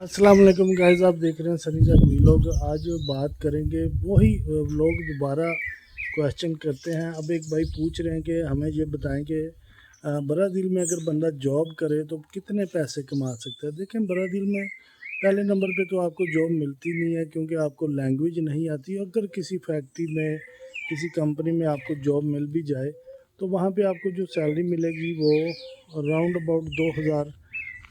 अस्सलाम वालेकुम गाइस, आप देख रहे हैं सनी जान वीलॉग। आज बात करेंगे वही लोग दोबारा क्वेश्चन करते हैं। अब एक भाई पूछ रहे हैं कि हमें ये बताएं कि ब्राज़ील में अगर बंदा जॉब करे तो कितने पैसे कमा सकता है। देखें, ब्राज़ील में पहले नंबर पे तो आपको जॉब मिलती नहीं है क्योंकि आपको लैंग्वेज नहीं आती। अगर किसी फैक्ट्री में, किसी कंपनी में आपको जॉब मिल भी जाए तो वहाँ पे आपको जो सैलरी मिलेगी वो राउंड अबाउट 2000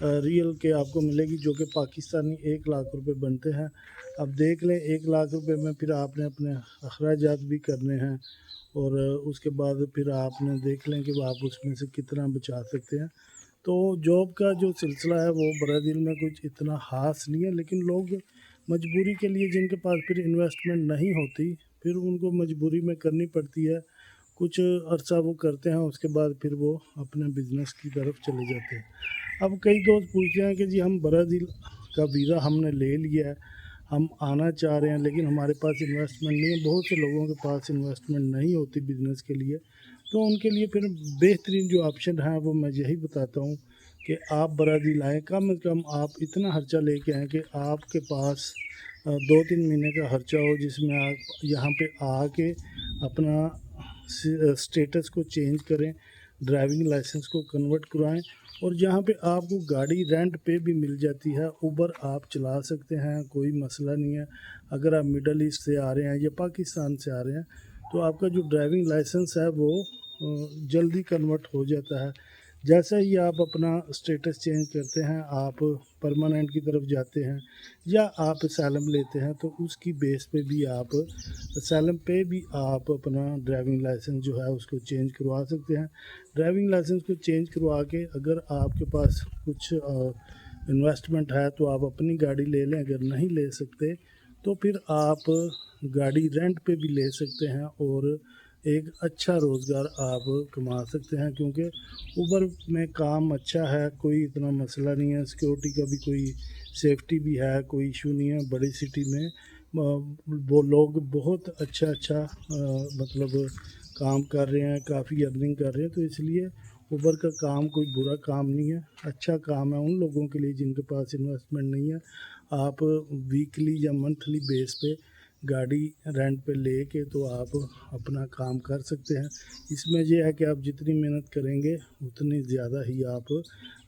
रियल के आपको मिलेगी, जो कि पाकिस्तानी 1 लाख रुपए बनते हैं। अब देख लें, 1 लाख रुपए में फिर आपने अपने अखराजात भी करने हैं और उसके बाद फिर आपने देख लें कि आप उसमें से कितना बचा सकते हैं। तो जॉब का जो सिलसिला है वो ब्राज़ील में कुछ इतना ख़ास नहीं है, लेकिन लोग मजबूरी के लिए, जिनके पास फिर इन्वेस्टमेंट नहीं होती, फिर उनको मजबूरी में करनी पड़ती है। कुछ अरसा वो करते हैं, उसके बाद फिर वो अपने बिज़नेस की तरफ चले जाते हैं। अब कई दोस्त पूछते हैं कि जी हम ब्राज़ील का वीज़ा हमने ले लिया है, हम आना चाह रहे हैं, लेकिन हमारे पास इन्वेस्टमेंट नहीं है। बहुत से लोगों के पास इन्वेस्टमेंट नहीं होती बिज़नेस के लिए, तो उनके लिए फिर बेहतरीन जो ऑप्शन है वो मैं यही बताता हूँ कि आप ब्राज़ील आएँ। कम से कम आप इतना खर्चा लेके आएँ कि आपके पास 2-3 महीने का खर्चा हो, जिसमें आप यहाँ पे आके अपना स्टेटस को चेंज करें, ड्राइविंग लाइसेंस को कन्वर्ट करवाएं, और जहाँ पे आपको गाड़ी रेंट पे भी मिल जाती है, उबर आप चला सकते हैं, कोई मसला नहीं है। अगर आप मिडल ईस्ट से आ रहे हैं या पाकिस्तान से आ रहे हैं तो आपका जो ड्राइविंग लाइसेंस है वो जल्दी कन्वर्ट हो जाता है। जैसा ही आप अपना स्टेटस चेंज करते हैं, आप परमानेंट की तरफ जाते हैं या आप असैलम लेते हैं, तो उसकी बेस पे भी आप असैलम पे भी आप अपना ड्राइविंग लाइसेंस जो है उसको चेंज करवा सकते हैं। ड्राइविंग लाइसेंस को चेंज करवा के अगर आपके पास कुछ इन्वेस्टमेंट है तो आप अपनी गाड़ी ले लें। अगर नहीं ले सकते तो फिर आप गाड़ी रेंट पे भी ले सकते हैं और एक अच्छा रोज़गार आप कमा सकते हैं, क्योंकि उबर में काम अच्छा है, कोई इतना मसला नहीं है। सिक्योरिटी का भी कोई सेफ्टी भी है, कोई इशू नहीं है। बड़ी सिटी में वो लोग बहुत अच्छा मतलब काम कर रहे हैं, काफ़ी अर्निंग कर रहे हैं, तो इसलिए उबर का काम कोई बुरा काम नहीं है, अच्छा काम है उन लोगों के लिए जिनके पास इन्वेस्टमेंट नहीं है। आप वीकली या मंथली बेस पे गाड़ी रेंट पे ले के तो आप अपना काम कर सकते हैं। इसमें यह है कि आप जितनी मेहनत करेंगे उतनी ज़्यादा ही आप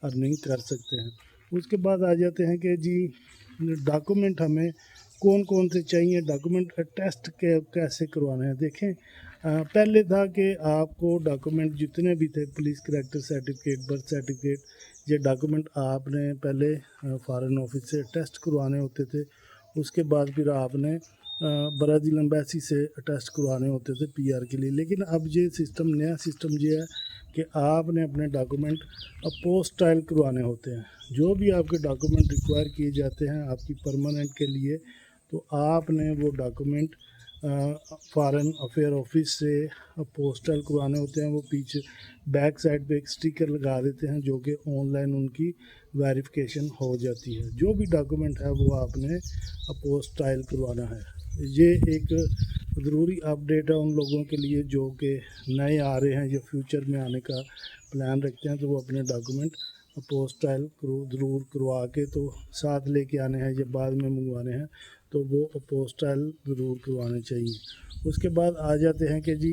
अर्निंग कर सकते हैं। उसके बाद आ जाते हैं कि जी डॉक्यूमेंट हमें कौन कौन से चाहिए, डॉक्यूमेंट टेस्ट के कैसे करवाने हैं। देखें, पहले था कि आपको डॉक्यूमेंट जितने भी थे, police character certificate, birth certificate, ये डॉक्यूमेंट आपने पहले फॉरेन ऑफिस से टेस्ट करवाने होते थे। उसके बाद फिर आपने ब्राज़ील एम्बेसी से टेस्ट करवाने होते थे पीआर के लिए। लेकिन अब ये सिस्टम, नया सिस्टम ये है कि आपने अपने डॉक्यूमेंट अपोस्टाइल करवाने होते हैं। जो भी आपके डॉक्यूमेंट रिक्वायर किए जाते हैं आपकी परमानेंट के लिए, तो आपने वो डॉक्यूमेंट फॉरेन अफेयर ऑफिस से पोस्टल करवाने होते हैं। वो पीछे बैक साइड पे एक स्टिकर लगा देते हैं, जो कि ऑनलाइन उनकी वेरिफिकेशन हो जाती है। जो भी डॉक्यूमेंट है वो आपने अपोस्टाइल करवाना है। ये एक ज़रूरी अपडेट है उन लोगों के लिए जो कि नए आ रहे हैं या फ्यूचर में आने का प्लान रखते हैं, तो वो अपने डॉक्यूमेंट अपोस्टाइल ज़रूर करवा के तो साथ लेके आने हैं या बाद में मंगवाने हैं, तो वो अपोस्टाइल ज़रूर करवाने चाहिए। उसके बाद आ जाते हैं कि जी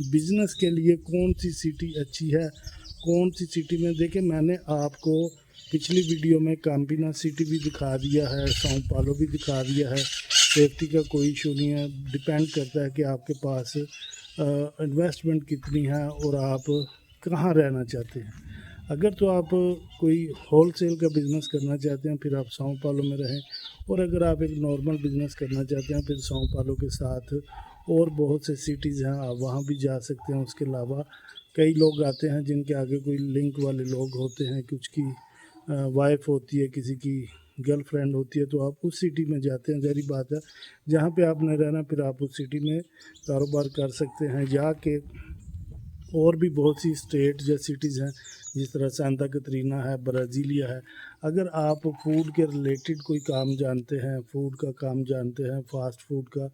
बिज़नेस के लिए कौन सी सिटी अच्छी है, कौन सी सिटी में। देखिए, मैंने आपको पिछली वीडियो में कैंपिना सिटी भी दिखा दिया है, साओ पालो भी दिखा दिया है। सेफ्टी का कोई इशू नहीं है, डिपेंड करता है कि आपके पास इन्वेस्टमेंट कितनी है और आप कहाँ रहना चाहते हैं। अगर तो आप कोई होल सेल का बिज़नेस करना चाहते हैं फिर आप साओ पालो में रहें, और अगर आप एक नॉर्मल बिज़नेस करना चाहते हैं फिर साओ पालो के साथ और बहुत से सिटीज़ हैं, आप वहाँ भी जा सकते हैं। उसके अलावा कई लोग आते हैं जिनके आगे कोई लिंक वाले लोग होते हैं, कुछ की वाइफ होती है, किसी की गर्लफ्रेंड होती है, तो आप उस सिटी में जाते हैं। ज़ाहिर बात है, जहाँ पे आपने रहना फिर आप उस सिटी में कारोबार कर सकते हैं। जाके और भी बहुत सी स्टेट या सिटीज़ हैं, जिस तरह सांता कैटरीना है, ब्राज़ीलिया है। अगर आप फूड के रिलेटेड कोई काम जानते हैं, फूड का काम जानते हैं, फ़ास्ट फूड का,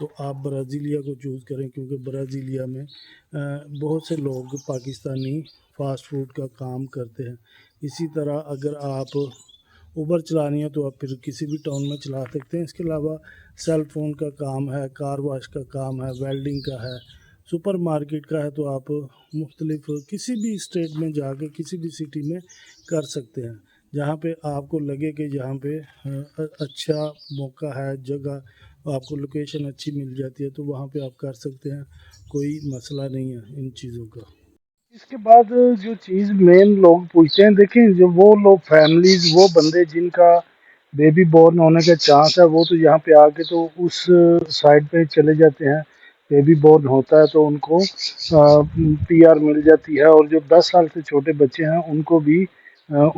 तो आप ब्राज़ीलिया को चूज़ करें, क्योंकि ब्राज़ीलिया में बहुत से लोग पाकिस्तानी फ़ास्ट फूड का काम करते हैं। इसी तरह अगर आप उबर चलानी है तो आप फिर किसी भी टाउन में चला सकते हैं। इसके अलावा सेल फ़ोन का काम है, कार वॉश का काम है, वेल्डिंग का है, सुपर मार्केट का है, तो आप मुख्तलिफ किसी भी स्टेट में जाके किसी भी सिटी में कर सकते हैं। जहाँ पे आपको लगे कि जहाँ पे अच्छा मौका है, जगह आपको लोकेशन अच्छी मिल जाती है, तो वहाँ पे आप कर सकते हैं, कोई मसला नहीं है इन चीज़ों का। इसके बाद जो चीज़ मेन लोग पूछते हैं, देखें जो वो लोग फैमिलीज़, वो बंदे जिनका बेबी बोर्न होने का चांस है, वो तो यहाँ पे आके तो उस साइड पे चले जाते हैं। बेबी बोर्न होता है तो उनको पीआर मिल जाती है, और जो 10 साल से छोटे बच्चे हैं उनको भी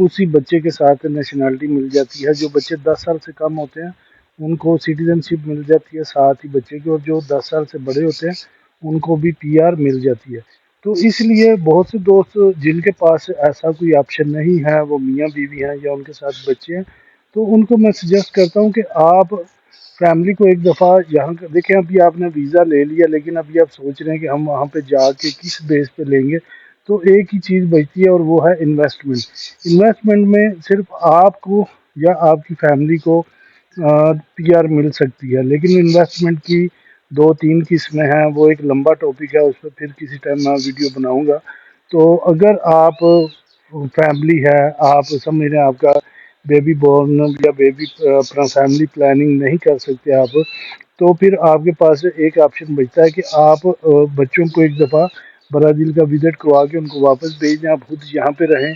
उसी बच्चे के साथ नेशनैलिटी मिल जाती है। जो बच्चे 10 साल से कम होते हैं उनको सिटीज़नशिप मिल जाती है साथ ही बच्चे की, और जो 10 साल से बड़े होते हैं उनको भी पीआर मिल जाती है। तो इसलिए बहुत से दोस्त जिनके पास ऐसा कोई ऑप्शन नहीं है, वो मियाँ बीवी हैं या उनके साथ बच्चे हैं, तो उनको मैं सजेस्ट करता हूँ कि आप फैमिली को एक दफ़ा यहाँ देखें। अभी आपने वीज़ा ले लिया, लेकिन अभी आप सोच रहे हैं कि हम वहाँ पे जाके किस बेस पे लेंगे, तो एक ही चीज़ बचती है और वो है इन्वेस्टमेंट। इन्वेस्टमेंट में सिर्फ आपको या आपकी फैमिली को पीआर मिल सकती है, लेकिन इन्वेस्टमेंट की 2-3 किस्में हैं, वो एक लंबा टॉपिक है, उस पर फिर किसी टाइम मैं वीडियो बनाऊंगा। तो अगर आप फैमिली है, आप समझ रहे हैं आपका बेबी बॉर्न या बेबी अपना फैमिली प्लानिंग नहीं कर सकते आप, तो फिर आपके पास एक ऑप्शन बचता है कि आप बच्चों को एक दफ़ा ब्राज़ील का विज़िट करवा के उनको वापस भेज दें। आप खुद यहाँ पे रहें,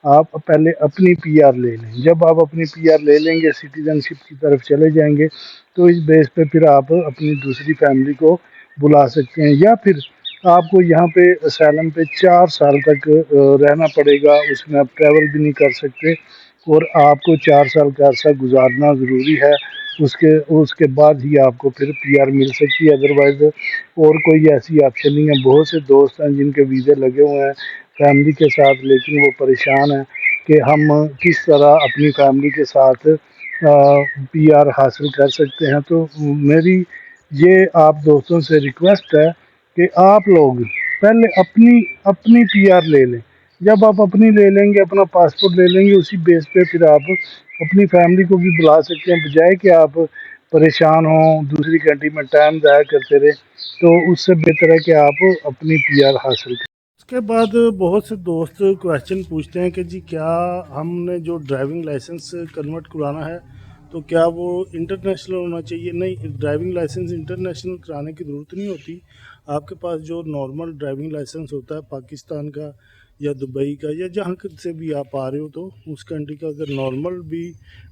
आप पहले अपनी पीआर ले लें। जब आप अपनी पीआर ले लेंगे, सिटीज़नशिप की तरफ चले जाएंगे, तो इस बेस पे फिर आप अपनी दूसरी फैमिली को बुला सकते हैं। या फिर आपको यहाँ पे असylum पे 4 साल तक रहना पड़ेगा, उसमें आप ट्रैवल भी नहीं कर सकते, और आपको 4 साल का अरसा गुजारना ज़रूरी है। उसके उसके बाद ही आपको फिर पीआर मिल सकती है, अदरवाइज़ और कोई ऐसी ऑप्शन नहीं है। बहुत से दोस्त हैं जिनके वीज़े लगे हुए हैं फैमिली के साथ, लेकिन वो परेशान हैं कि हम किस तरह अपनी फैमिली के साथ पीआर हासिल कर सकते हैं। तो मेरी ये आप दोस्तों से रिक्वेस्ट है कि आप लोग पहले अपनी अपनी पीआर ले लें। जब आप अपनी ले लेंगे, अपना पासपोर्ट ले लेंगे, उसी बेस पे फिर आप अपनी फैमिली को भी बुला सकते हैं, बजाय कि आप परेशान हों, दूसरी कंट्री में टाइम ज़ाया करते रहें। तो उससे बेहतर है कि आप अपनी पीआर हासिल करें। उसके बाद बहुत से दोस्त क्वेश्चन पूछते हैं कि जी क्या हमने जो ड्राइविंग लाइसेंस कन्वर्ट कराना है तो क्या वो इंटरनेशनल होना चाहिए? नहीं, ड्राइविंग लाइसेंस इंटरनेशनल कराने की ज़रूरत नहीं होती। आपके पास जो नॉर्मल ड्राइविंग लाइसेंस होता है पाकिस्तान का या दुबई का या जहाँ से भी आप आ रहे हो, तो उस कंट्री का अगर नॉर्मल भी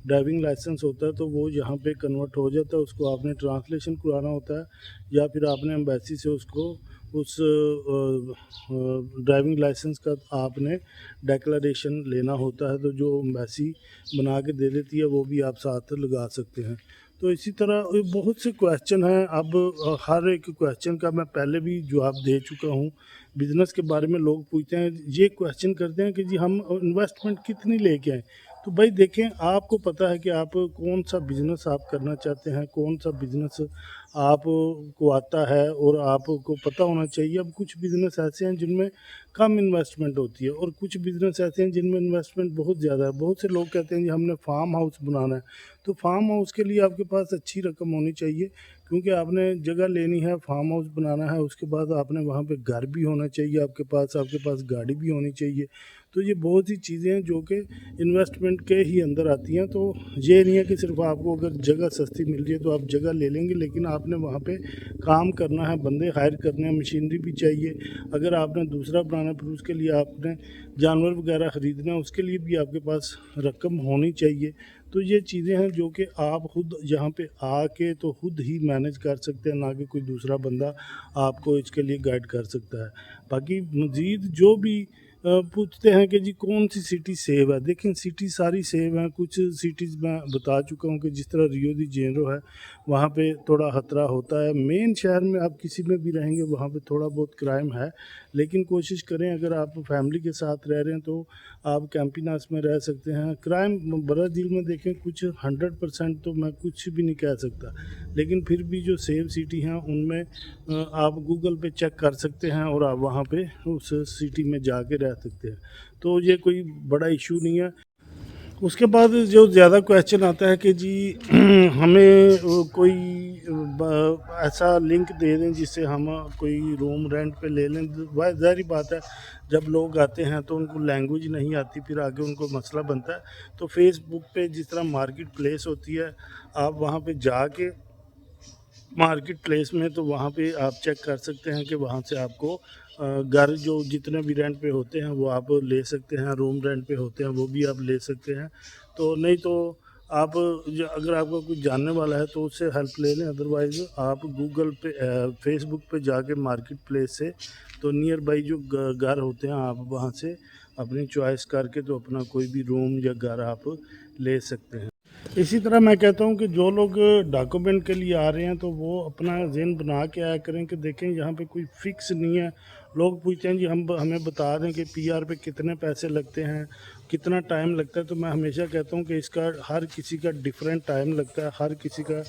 ड्राइविंग लाइसेंस होता है तो वो यहाँ पे कन्वर्ट हो जाता है। उसको आपने ट्रांसलेशन कराना होता है या फिर आपने एम्बेसी से उसको उस ड्राइविंग लाइसेंस का आपने डिक्लेरेशन लेना होता है, तो जो एम्बेसी बना के दे देती है वो भी आप साथ लगा सकते हैं। तो इसी तरह बहुत से क्वेश्चन हैं। अब हर एक क्वेश्चन का मैं पहले भी जवाब दे चुका हूँ। बिज़नेस के बारे में लोग पूछते हैं, ये क्वेश्चन करते हैं कि जी हम इन्वेस्टमेंट कितनी लेके आएँ? तो भाई देखें, आपको पता है कि आप कौन सा बिज़नेस आप करना चाहते हैं, कौन सा बिज़नेस आपको आता है और आपको पता होना चाहिए। अब कुछ बिज़नेस ऐसे हैं जिनमें कम इन्वेस्टमेंट होती है और कुछ बिज़नेस ऐसे हैं जिनमें इन्वेस्टमेंट बहुत ज़्यादा है। बहुत से लोग कहते हैं जी हमने फार्म हाउस बनाना है, तो फार्म हाउस के लिए आपके पास अच्छी रकम होनी चाहिए, क्योंकि आपने जगह लेनी है, फार्म हाउस बनाना है, उसके बाद आपने वहाँ पे घर भी होना चाहिए आपके पास गाड़ी भी होनी चाहिए। तो ये बहुत सी चीज़ें हैं जो कि इन्वेस्टमेंट के ही अंदर आती हैं। तो ये नहीं है कि सिर्फ आपको अगर जगह सस्ती मिल रही है तो आप जगह ले लेंगे, लेकिन आपने वहाँ पे काम करना है, बंदे हायर करने हैं, मशीनरी भी चाहिए। अगर आपने दूसरा बनाना है फिर उसके लिए आपने जानवर वगैरह ख़रीदना है, उसके लिए भी आपके पास रकम होनी चाहिए। तो ये चीज़ें हैं जो कि आप खुद यहाँ पे आके तो खुद ही मैनेज कर सकते हैं, ना कि कोई दूसरा बंदा आपको इसके लिए गाइड कर सकता है। बाकी मज़ीद जो भी पूछते हैं कि जी कौन सी सिटी सेव है, देखें सिटी सारी सेव हैं। कुछ सिटीज़ मैं बता चुका हूँ कि जिस तरह रियो दी जेनेरो है, वहाँ पे थोड़ा खतरा होता है। मेन शहर में आप किसी में भी रहेंगे वहाँ पे थोड़ा बहुत क्राइम है, लेकिन कोशिश करें अगर आप फैमिली के साथ रह रहे हैं तो आप कैंपिनास में रह सकते हैं। क्राइम ब्राज़ील में देखें कुछ 100% तो मैं कुछ भी नहीं कह सकता, लेकिन फिर भी जो सेव सिटी हैं उनमें आप गूगल पे चेक कर सकते हैं और आप वहाँ पे उस सिटी में जाके रह सकते हैं। तो ये कोई बड़ा इशू नहीं है। उसके बाद जो ज़्यादा क्वेश्चन आता है कि जी हमें कोई ऐसा लिंक दे दें जिससे हम कोई रूम रेंट पे ले लें। ज़ाहिर बात है, जब लोग आते हैं तो उनको लैंग्वेज नहीं आती, फिर आगे उनको मसला बनता है। तो फेसबुक पे जिस तरह मार्केट प्लेस होती है, आप वहाँ पे जाके मार्केट प्लेस में, तो वहाँ पे आप चेक कर सकते हैं कि वहाँ से आपको घर जो जितने भी रेंट पे होते हैं वो आप ले सकते हैं, रूम रेंट पे होते हैं वो भी आप ले सकते हैं। तो नहीं तो आप अगर आपका कुछ जानने वाला है तो उससे हेल्प ले लें, अदरवाइज़ आप गूगल पे फेसबुक पे जाके मार्केट प्लेस से तो नियर बाई जो घर होते हैं आप वहाँ से अपनी चॉइस करके तो अपना कोई भी रूम या घर आप ले सकते हैं। इसी तरह मैं कहता हूँ कि जो लोग डॉक्यूमेंट के लिए आ रहे हैं तो वो अपना ज़हन बना के आया करें कि देखें यहाँ पे कोई फ़िक्स नहीं है। लोग पूछते हैं जी हम हमें बता दें कि पीआर पे कितने पैसे लगते हैं, कितना टाइम लगता है। तो मैं हमेशा कहता हूँ कि इसका हर किसी का डिफरेंट टाइम लगता है, हर किसी का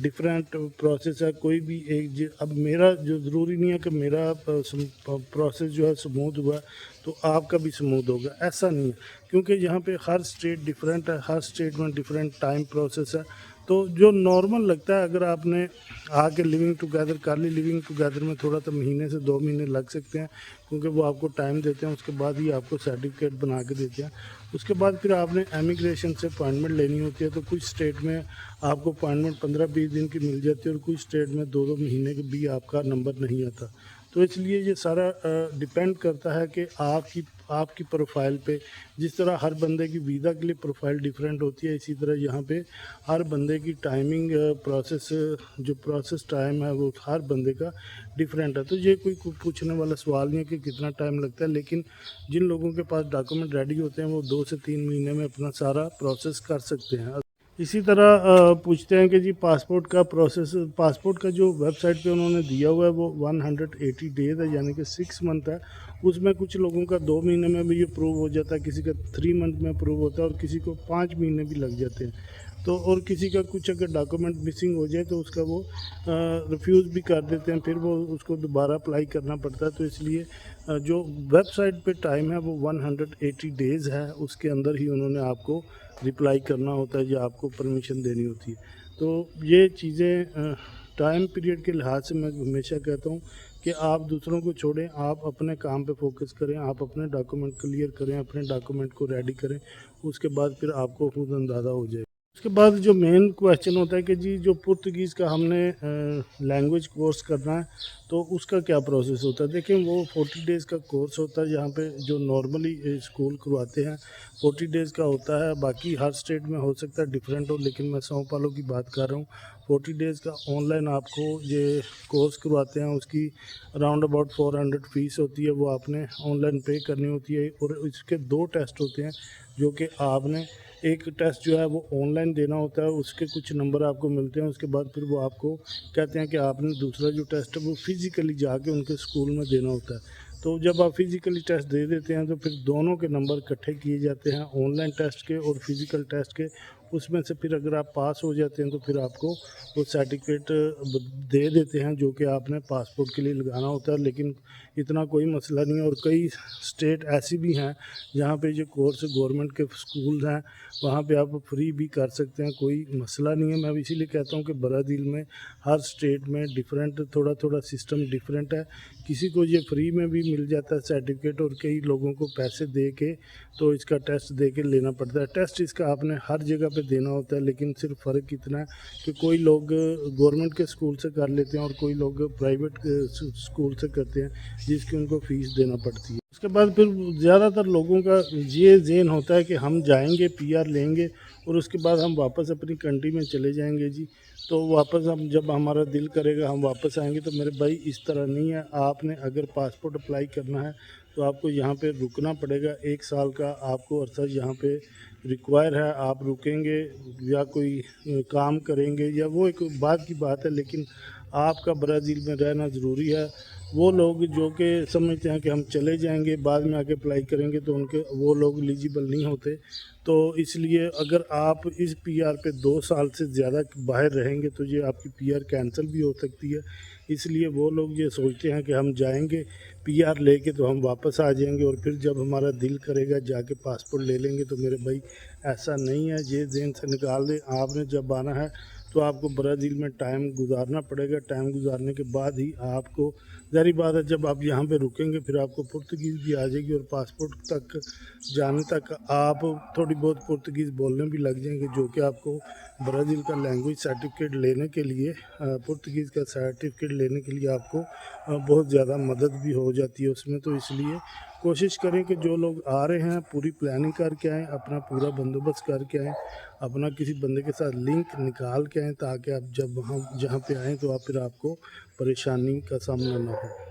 डिफरेंट प्रोसेस है। कोई भी अब मेरा जो ज़रूरी नहीं है कि मेरा प्रोसेस जो है स्मूथ हुआ है तो आपका भी स्मूथ होगा, ऐसा नहीं है। क्योंकि यहाँ पे हर स्टेट डिफरेंट है, हर स्टेट में डिफरेंट टाइम प्रोसेस है। तो जो नॉर्मल लगता है, अगर आपने आके लिविंग टुगेदर कर ली, लिविंग टुगेदर में थोड़ा तो महीने से 2 महीने लग सकते हैं, क्योंकि वो आपको टाइम देते हैं, उसके बाद ही आपको सर्टिफिकेट बना के देते हैं। उसके बाद फिर आपने एमिग्रेशन से अपॉइंटमेंट लेनी होती है। तो कुछ स्टेट में आपको अपॉइंटमेंट 15-20 दिन की मिल जाती है और कुछ स्टेट में 2-2 महीने के भी आपका नंबर नहीं आता। तो इसलिए ये सारा डिपेंड करता है कि आपकी प्रोफाइल पे, जिस तरह हर बंदे की वीज़ा के लिए प्रोफाइल डिफरेंट होती है, इसी तरह यहाँ पे हर बंदे की टाइमिंग प्रोसेस, जो प्रोसेस टाइम है वो हर बंदे का डिफरेंट है। तो ये कोई पूछने वाला सवाल नहीं है कि कितना टाइम लगता है, लेकिन जिन लोगों के पास डॉक्यूमेंट रेडी होते हैं वो 2 से 3 महीने में अपना सारा प्रोसेस कर सकते हैं। इसी तरह पूछते हैं कि जी पासपोर्ट का प्रोसेस, पासपोर्ट का जो वेबसाइट पे उन्होंने दिया हुआ है वो 180 डेज़ है, यानी कि 6 मंथ है। उसमें कुछ लोगों का 2 महीने में भी अप्रूव हो जाता है, किसी का 3 मंथ में अप्रूव होता है और किसी को 5 महीने भी लग जाते हैं। तो और किसी का कुछ अगर डॉक्यूमेंट मिसिंग हो जाए तो उसका वो रिफ्यूज़ भी कर देते हैं, फिर वो उसको दोबारा अप्लाई करना पड़ता है। तो इसलिए जो वेबसाइट पे टाइम है वो 180 डेज़ है, उसके अंदर ही उन्होंने आपको रिप्लाई करना होता है या आपको परमिशन देनी होती है। तो ये चीज़ें टाइम पीरियड के लिहाज से मैं हमेशा कहता हूँ कि आप दूसरों को छोड़ें, आप अपने काम पे फोकस करें, आप अपने डॉक्यूमेंट क्लियर करें, अपने डॉक्यूमेंट को रेडी करें, उसके बाद फिर आपको खुद अंदाज़ा हो जाए। उसके बाद जो मेन क्वेश्चन होता है कि जी जो पुर्तगीज़ का हमने लैंग्वेज कोर्स करना है तो उसका क्या प्रोसेस होता है। देखिए वो 40 डेज़ का कोर्स होता है, यहाँ पे जो नॉर्मली स्कूल करवाते हैं 40 डेज़ का होता है। बाकी हर स्टेट में हो सकता है डिफरेंट हो, लेकिन मैं सौ पालों की बात कर रहा हूँ। 40 डेज़ का ऑनलाइन आपको ये कोर्स करवाते हैं, उसकी अराउंड अबाउट 400 फ़ीस होती है, वो आपने ऑनलाइन पे करनी होती है। और इसके 2 टेस्ट होते हैं जो कि आपने, एक टेस्ट जो है वो ऑनलाइन देना होता है, उसके कुछ नंबर आपको मिलते हैं, उसके बाद फिर वो आपको कहते हैं कि आपने दूसरा जो टेस्ट है वो फिज़िकली जाके उनके स्कूल में देना होता है। तो जब आप फिज़िकली टेस्ट दे देते हैं तो फिर दोनों के नंबर इकट्ठे किए जाते हैं, ऑनलाइन टेस्ट के और फिज़िकल टेस्ट के। उसमें से फिर अगर आप पास हो जाते हैं तो फिर आपको वो सर्टिफिकेट दे देते हैं जो कि आपने पासपोर्ट के लिए लगाना होता है। लेकिन इतना कोई मसला नहीं है, और कई स्टेट ऐसी भी हैं जहाँ पे ये कोर्स गवर्नमेंट के स्कूल हैं, वहाँ पे आप फ्री भी कर सकते हैं, कोई मसला नहीं है। मैं इसीलिए कहता हूँ कि बरादील में हर स्टेट में डिफरेंट, थोड़ा थोड़ा सिस्टम डिफरेंट है। किसी को ये फ्री में भी मिल जाता है सर्टिफिकेट, और कई लोगों को पैसे दे के तो इसका टेस्ट दे के लेना पड़ता है। टेस्ट इसका आपने हर जगह पे देना होता है, लेकिन सिर्फ फ़र्क इतना है कि कोई लोग गवर्नमेंट के स्कूल से कर लेते हैं और कोई लोग प्राइवेट स्कूल से करते हैं, जिसकी उनको फ़ीस देना पड़ती है। उसके बाद फिर ज़्यादातर लोगों का ये ज़हन होता है कि हम जाएंगे, पीआर लेंगे और उसके बाद हम वापस अपनी कंट्री में चले जाएंगे जी। तो वापस हम जब हमारा दिल करेगा हम वापस आएंगे। तो मेरे भाई इस तरह नहीं है। आपने अगर पासपोर्ट अप्लाई करना है तो आपको यहाँ पे रुकना पड़ेगा, 1 साल का आपको अरसा यहाँ पे रिक्वायर है। आप रुकेंगे या कोई काम करेंगे या वो एक बाद की बात है, लेकिन आपका ब्राज़ील में रहना ज़रूरी है। वो लोग जो कि समझते हैं कि हम चले जाएंगे बाद में आके अप्लाई करेंगे, तो उनके वो लोग एलिजिबल नहीं होते। तो इसलिए अगर आप इस पीआर पे 2 साल से ज़्यादा बाहर रहेंगे तो ये आपकी पीआर कैंसिल भी हो सकती है। इसलिए वो लोग ये सोचते हैं कि हम जाएंगे पीआर लेके तो हम वापस आ जाएंगे, और फिर जब हमारा दिल करेगा जाके पासपोर्ट ले लेंगे। तो मेरे भाई ऐसा नहीं है, ये जहन से निकाल दें। आपने जब आना है तो आपको ब्राज़ील में टाइम गुजारना पड़ेगा। टाइम गुजारने के बाद ही आपको, ज़ाहिर बात है, जब आप यहाँ पे रुकेंगे फिर आपको पुर्तगीज़ भी आ जाएगी और पासपोर्ट तक जाने तक आप थोड़ी बहुत पुर्तगीज़ बोलने भी लग जाएंगे, जो कि आपको ब्राज़ील का लैंग्वेज सर्टिफिकेट लेने के लिए, पुर्तगीज़ का सर्टिफिकेट लेने के लिए आपको बहुत ज़्यादा मदद भी हो जाती है उसमें। तो इसलिए कोशिश करें कि जो लोग आ रहे हैं पूरी प्लानिंग करके आएँ, अपना पूरा बंदोबस्त करके आएँ, अपना किसी बंदे के साथ लिंक निकाल के आएँ, ताकि आप जब वहाँ जहाँ पे आएँ तो आप फिर आपको परेशानी का सामना ना हो।